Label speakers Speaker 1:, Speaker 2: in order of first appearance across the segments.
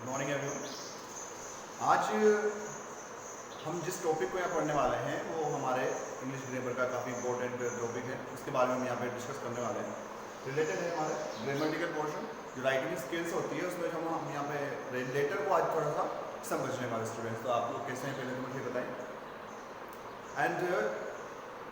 Speaker 1: Morning everyone. आज हम जिस टॉपिक को यहाँ पढ़ने वाले हैं वो हमारे इंग्लिश ग्रामर का काफ़ी इंपॉर्टेंट टॉपिक है। उसके बारे में हम यहाँ पे डिस्कस करने वाले हैं। रिलेटेड है हमारे ग्रामेटिकल पोर्शन, जो राइटिंग स्किल्स होती है उसमें हम यहाँ पे लेटर को आज थोड़ा सा समझने वाले स्टूडेंट्स। तो आप लोग कैसे हैं पहले तो मुझे बताएं। एंड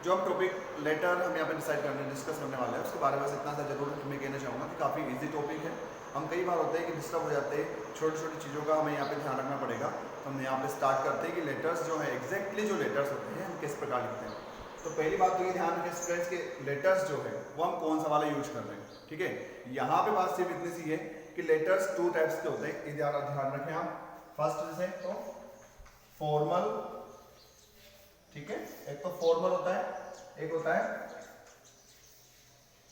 Speaker 1: जो हम टॉपिक लेटर हम यहाँ पे डिस्कस करने वाले हैं उसके बारे में बस इतना सा जरूर मैं कहना चाहूँगा कि काफ़ी इजी टॉपिक है। हम कई बार होते हैं कि डिस्टर्ब हो जाते हैं, छोटी छोटी चीज़ों का हमें यहाँ पे ध्यान रखना पड़ेगा। तो हम यहाँ पे स्टार्ट करते हैं कि लेटर्स जो है एग्जैक्टली जो लेटर्स होते हैं हम किस प्रकार लिखते हैं। तो पहली बात तो ये ध्यान रखें स्टूडेंट्स के लेटर्स जो है वो हम कौन सा वाला यूज कर रहे हैं। ठीक है, यहाँ पे बात सिर्फ इतनी सी है कि लेटर्स टू टाइप्स के होते हैं, ध्यान रखें आप। फर्स्ट जैसे तो फॉर्मल, ठीक है, एक तो फॉर्मल होता है, एक होता है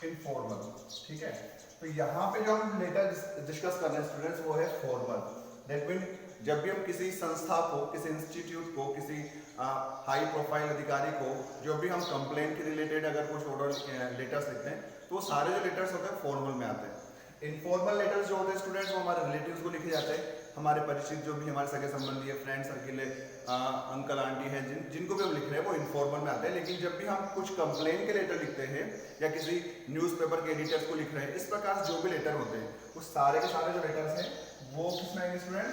Speaker 1: इनफॉर्मल। ठीक है, तो यहाँ पे जो हम लेटर डिस्कस कर रहे हैं स्टूडेंट्स वो है फॉर्मल। दैट मीन जब भी हम किसी संस्था को, किसी इंस्टीट्यूट को, किसी हाई प्रोफाइल अधिकारी को जो भी हम कंप्लेंट के रिलेटेड अगर कुछ ऑर्डर लेटर्स लिखते हैं तो वो सारे जो लेटर्स होते हैं फॉर्मल में आते हैं। इनफॉर्मल लेटर्स जो होते हैं स्टूडेंट्स वो हमारे रिलेटिव्स को लिखे जाते हैं, हमारे परिचित जो भी हमारे सगे संबंधी है, फ्रेंड सर्किल है, अंकल आंटी है, जिनको भी हम लिख रहे हैं वो इनफॉर्मल में आते हैं। लेकिन जब भी हम कुछ कंप्लेन के लेटर लिखते हैं या किसी न्यूज़पेपर के एडिटर्स को लिख रहे हैं, इस प्रकार जो भी लेटर होते हैं वो सारे के सारे जो लेटर्स हैं वो किसमें आएंगे स्टूडेंट?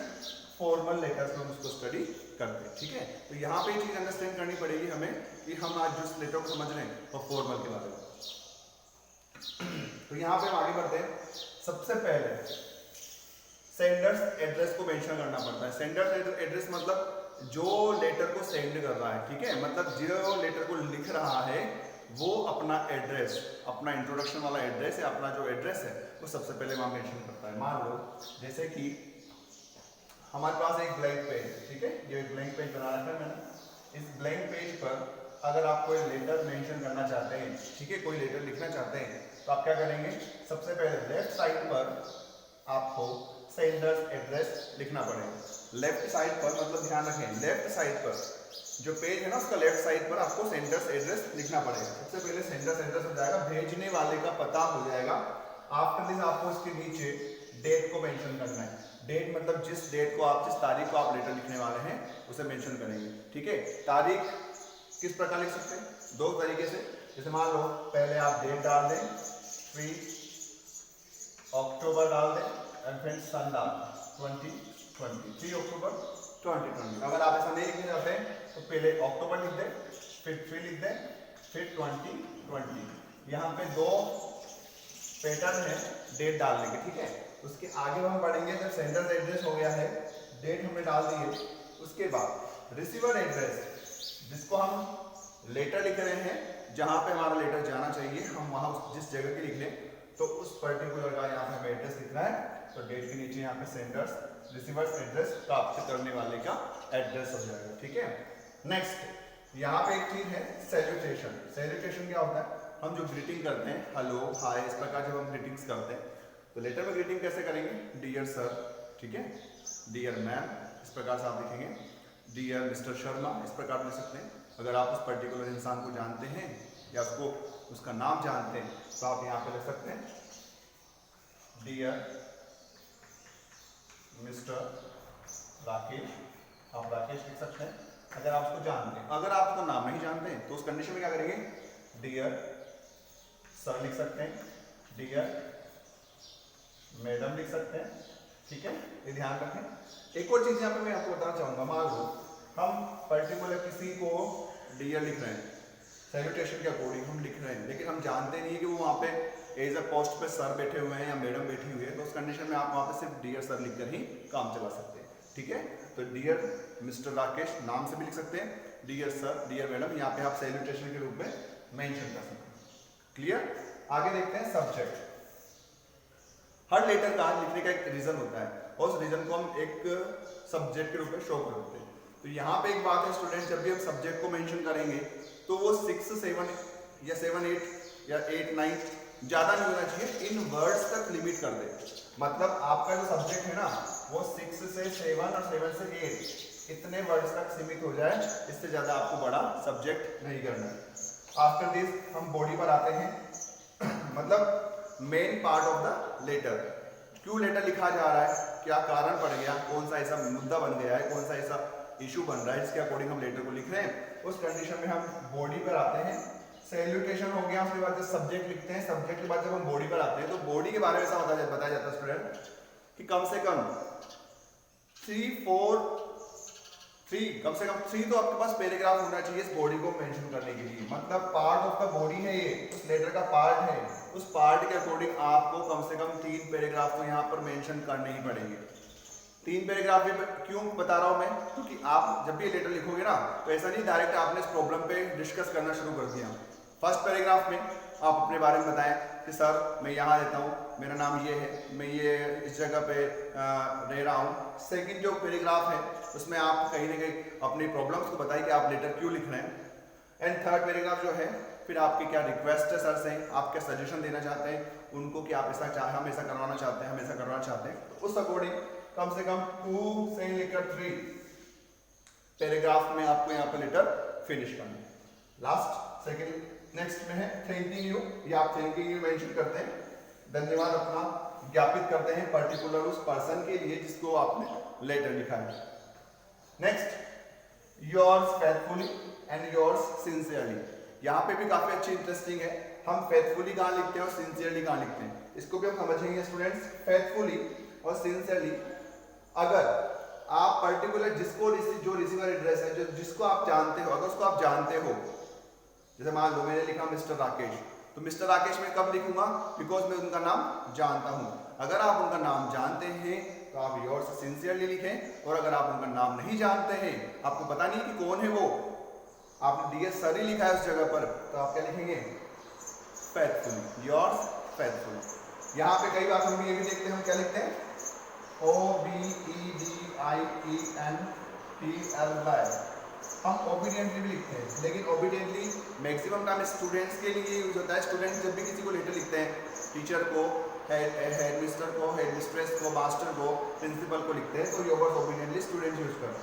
Speaker 1: फॉर्मल लेटर्स में हम उसको स्टडी करते हैं। ठीक है, तो यहाँ पे ये चीज अंडरस्टैंड करनी पड़ेगी हमें कि हम आज जिस लेटर को समझ रहे हैं वो फॉर्मल के बारे में। तो यहाँ पे हम आगे बढ़ते हैं। सबसे पहले सेंडर्स एड्रेस को मेंशन करना पड़ता है। सेंडर्स एड्रेस मतलब जो लेटर को सेंड कर रहा है, ठीक है, मतलब जो लेटर को लिख रहा है वो अपना एड्रेस, अपना इंट्रोडक्शन वाला एड्रेस है, अपना जो एड्रेस है वो सबसे पहले वहां मेंशन करता है। मान लो जैसे कि हमारे पास एक ब्लैंक पेज, ठीक है, ये एक ब्लैंक पेज बना रखा है मैंने। इस ब्लैंक पेज पर अगर आप कोई लेटर मेंशन करना चाहते हैं, ठीक है, कोई लेटर लिखना चाहते हैं, तो आप क्या करेंगे? सबसे पहले लेफ्ट साइड पर आपको सेंडर्स एड्रेस लिखना पड़ेगा। लेफ्ट साइड पर मतलब ध्यान रखें, लेफ्ट साइड पर जो पेज है ना उसका लेफ्ट साइड पर आपको सेंडर्स एड्रेस लिखना पड़ेगा। सबसे पहले सेंडर्स एड्रेस हो जाएगा, भेजने वाले का पता हो जाएगा। आफ्टर दिस आपको इसके नीचे डेट को मेंशन करना है। डेट मतलब जिस डेट को आप, जिस तारीख को आप लेटर लिखने वाले हैं उसे मेंशन करेंगे। ठीक है, तारीख किस प्रकार लिख सकते हैं? दो तरीके से। जैसे मान लो पहले आप डेट डाल दें, 3 अक्टूबर डाल दें एंड फिर सन डाल 2020, 3 अक्टूबर 2020। अगर आप ऐसा नहीं लिखना चाहते हैं तो पहले अक्टूबर लिख दें, फिर 3 लिख दें, फिर 2020। यहाँ पे दो पैटर्न है डेट डालने के। ठीक है, उसके आगे हम बढ़ेंगे। जब सेंडर्स एड्रेस हो गया है, डेट हमने डाल दी है, उसके बाद रिसीवर एड्रेस, जिसको हम लेटर लिख रहे हैं, जहां पे हमारा लेटर जाना चाहिए, हम वहां जिस जगह की लिख लें तो उस पर्टिकुलर का यहाँ पे हमें एड्रेस लिखना है। तो डेट के नीचे यहाँ पे सेंडर्स रिसीवर्स एड्रेस प्राप्त करने वाले का एड्रेस हो जाएगा। ठीक है, नेक्स्ट यहाँ पे एक चीज है सैल्यूटेशन। सैल्यूटेशन क्या होता है? हम जो ग्रीटिंग करते हैं, हेलो, हाय, इस प्रकार जब हम ग्रीटिंग्स करते हैं तो लेटर में ग्रीटिंग कैसे करेंगे? डियर सर, ठीक है, डियर मैम, इस प्रकार से आप लिखेंगे। डियर मिस्टर शर्मा, इस प्रकार लिख सकते हैं। अगर आप उस पर्टिकुलर इंसान को जानते हैं या उसको उसका नाम जानते हैं तो आप यहाँ पे लिख सकते हैं डियर मिस्टर राकेश, आप राकेश लिख सकते हैं अगर आप उसको जानते हैं। अगर आप उसका नाम नहीं जानते हैं तो उस कंडीशन में क्या करेंगे? डियर सर लिख सकते हैं, डियर मैडम लिख सकते हैं। ठीक है, ये ध्यान रखें। एक और चीज यहाँ पे मैं आपको बताना चाहूंगा। मान लो हम पर्टिकुलर किसी को डियर लिख रहे हैं, सैल्यूटेशन के अकॉर्डिंग हम लिख रहे हैं, लेकिन हम जानते नहीं कि वो वहाँ पे एज अ पोस्ट पे सर बैठे हुए हैं या मैडम बैठी हुई है, तो उस कंडीशन में आप वहाँ पे सिर्फ डियर सर लिखकर ही काम चला सकते हैं। ठीक है, तो डियर मिस्टर राकेश नाम से भी लिख सकते हैं, डियर सर, डियर मैडम, यहाँ पे आप सैल्यूटेशन के रूप में मेंशन कर सकते हैं। क्लियर? आगे देखते हैं सब्जेक्ट। हर लेटर का लिखने का एक रीजन होता है और उस रीजन को हम एक सब्जेक्ट के रूप में शो करते हैं। तो यहाँ पे एक बात है स्टूडेंट, जब भी हम सब्जेक्ट को मेंशन करेंगे तो वो 6, 7 या 7, 8 या 8, 9 ज्यादा नहीं होना चाहिए, इन वर्ड्स तक लिमिट कर दे। मतलब आपका जो सब्जेक्ट है ना वो 6 से 7 और 7 से 8 इतने वर्ड्स तक सीमित हो जाए, इससे ज्यादा आपको बड़ा सब्जेक्ट नहीं करना है। आफ्टर दिस हम बॉडी पर आते हैं मतलब main part of the letter. क्यों लेटर लिखा जा रहा है, क्या कारण पड़ गया, कौन सा ऐसा मुद्दा बन गया है, कौन सा ऐसा इशू बन रहा है जिसके अकॉर्डिंग हम लेटर को लिख रहे हैं। उस कंडीशन में हम बॉडी पर आते हैं। सैल्यूटेशन हो गया, उसके बाद जब सब्जेक्ट लिखते हैं, सब्जेक्ट के बाद जब हम बॉडी पर आते हैं तो बॉडी के बारे में ऐसा बताया जाता है स्टूडेंट कि कम से कम 3 तो आपके पास पैराग्राफ होना चाहिए इस बॉडी को मेंशन करने के लिए। मतलब पार्ट ऑफ द बॉडी है ये, उस लेटर का पार्ट है, उस पार्ट के अकॉर्डिंग आपको कम से कम 3 पैराग्राफ तो यहाँ पर मेंशन करने ही पड़ेंगे। 3 पैराग्राफ में क्यों बता रहा हूँ मैं, क्योंकि आप जब भी ये लेटर लिखोगे ना तो ऐसा नहीं डायरेक्ट आपने इस प्रॉब्लम पे डिस्कस करना शुरू कर दिया। फर्स्ट पैराग्राफ में आप अपने बारे में बताएं कि सर मैं यहाँ रहता हूँ, मेरा नाम ये है, मैं ये इस जगह पे रह रहा हूँ। सेकंड जो पैराग्राफ है उसमें आप कहीं ना कहीं अपनी प्रॉब्लम्स को बताइए कि आप लेटर क्यों लिख रहे हैं। एंड थर्ड पैराग्राफ जो है फिर आपकी क्या रिक्वेस्ट है सर से, आप क्या सजेशन देना चाहते हैं उनको कि आप हम ऐसा करवाना चाहते हैं, हम ऐसा करवाना चाहते हैं। तो उस अकॉर्डिंग कम से कम 2 से लेकर 3 पैराग्राफ में आपको यहाँ पर लेटर फिनिश करना है। लास्ट सेकंड नेक्स्ट में है थैंकिंग यू, या आप थैंकिंग यू मेंशन करते हैं, धन्यवाद अपना ज्ञापित करते हैं पर्टिकुलर उस पर्सन के लिए जिसको आपने लेटर लिखा है। Next yours faithfully and yours sincerely, यहाँ पे भी काफी अच्छी इंटरेस्टिंग है। हम फेथफुली कहाँ लिखते हैं और सिंसियरली कहाँ लिखते हैं, इसको भी हम समझेंगे स्टूडेंट्स। फेथफुली और सिंसियरली अगर आप पर्टिकुलर जिसको जो रिसीवर एड्रेस है, जो जिसको आप जानते हो, अगर उसको आप जानते हो, जैसे मान लो मैंने लिखा मिस्टर राकेश, तो मिस्टर राकेश मैं कब लिखूंगा, बिकॉज मैं उनका नाम जानता हूं। अगर आप उनका नाम जानते हैं तो आप योर्स सिंसियरली लिखें, और अगर आप उनका नाम नहीं जानते हैं, आपको पता नहीं कि कौन है वो, आपने डीएस सर ही लिखा है उस जगह पर, तो आप क्या लिखेंगे फेथफुली, योर्स फेथफुली। यहाँ पे कई बार हम ये भी देखते हैं, हम क्या लिखते हैं OBEDIENTLY, हम ओबीडियंटली भी लिखते हैं, लेकिन ओबीडियंटली मैक्सिमम टाइम स्टूडेंट्स के लिए यूज होता है। स्टूडेंट्स जब भी किसी को लेटर लिखते हैं, टीचर को, हेड मिस्टर को, हेड मिस्ट्रेस को, मास्टर को, प्रिंसिपल को लिखते हैं, तो ये वर्ड ओबीडियंटली स्टूडेंट यूज करते हैं।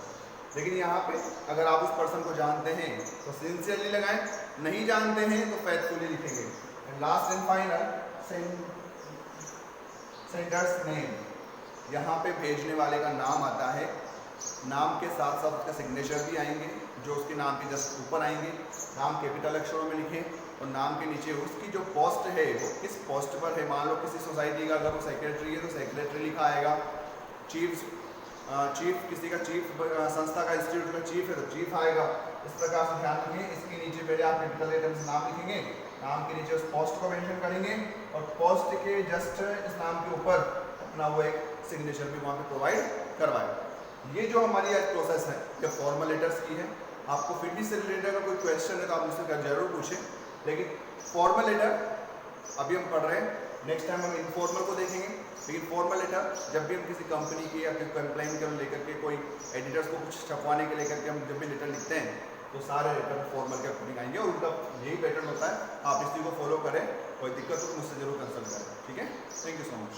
Speaker 1: लेकिन यहाँ पे अगर आप उस पर्सन को जानते हैं तो सिंसियरली लगाएं, नहीं जानते हैं तो फेथफुली लिखेंगे। And last and final sender's name, यहाँ पे भेजने वाले का नाम आता है, नाम के साथ साथ उसका सिग्नेचर भी आएंगे जो उसके नाम के जस्ट ऊपर आएंगे। नाम कैपिटल अक्षरों में लिखें और नाम के नीचे उसकी जो पोस्ट है वो किस पोस्ट पर है। मान लो किसी सोसाइटी का अगर वो सेक्रेटरी है तो सेक्रेटरी लिखा आएगा, चीफ किसी का चीफ, संस्था का इंस्टीट्यूट का चीफ है तो चीफ आएगा। इस प्रकार से ध्यान रखें, इसके नीचे पहले आप कैपिटल लेटर से नाम लिखेंगे, नाम के नीचे उस पोस्ट को मेंशन करेंगे और पोस्ट के जस्ट इस नाम के ऊपर अपना वो एक सिग्नेचर भी वहाँ पे प्रोवाइड करवाएगा। ये जो हमारी आज प्रोसेस है ये फॉर्मल लेटर्स की है। आपको फिटनेस से रिलेटेड अगर कोई क्वेश्चन है तो आप मुझसे जरूर पूछें, लेकिन फॉर्मल लेटर अभी हम पढ़ रहे हैं, नेक्स्ट टाइम हम इनफॉर्मल को देखेंगे। लेकिन फॉर्मल लेटर जब भी हम किसी कंपनी की या फिर कंप्लेन को लेकर के, कोई एडिटर्स को कुछ छपवाने के लेकर के हम जब भी लेटर लिखते हैं तो सारे लेटर फॉर्मल के अकॉर्डिंग आएंगे और उनका यही पैटर्न होता है। आप इस चीज़ को फॉलो करें, कोई दिक्कत हो तो मुझसे जरूर कंसल्ट करें, ठीक है। Thank you so much.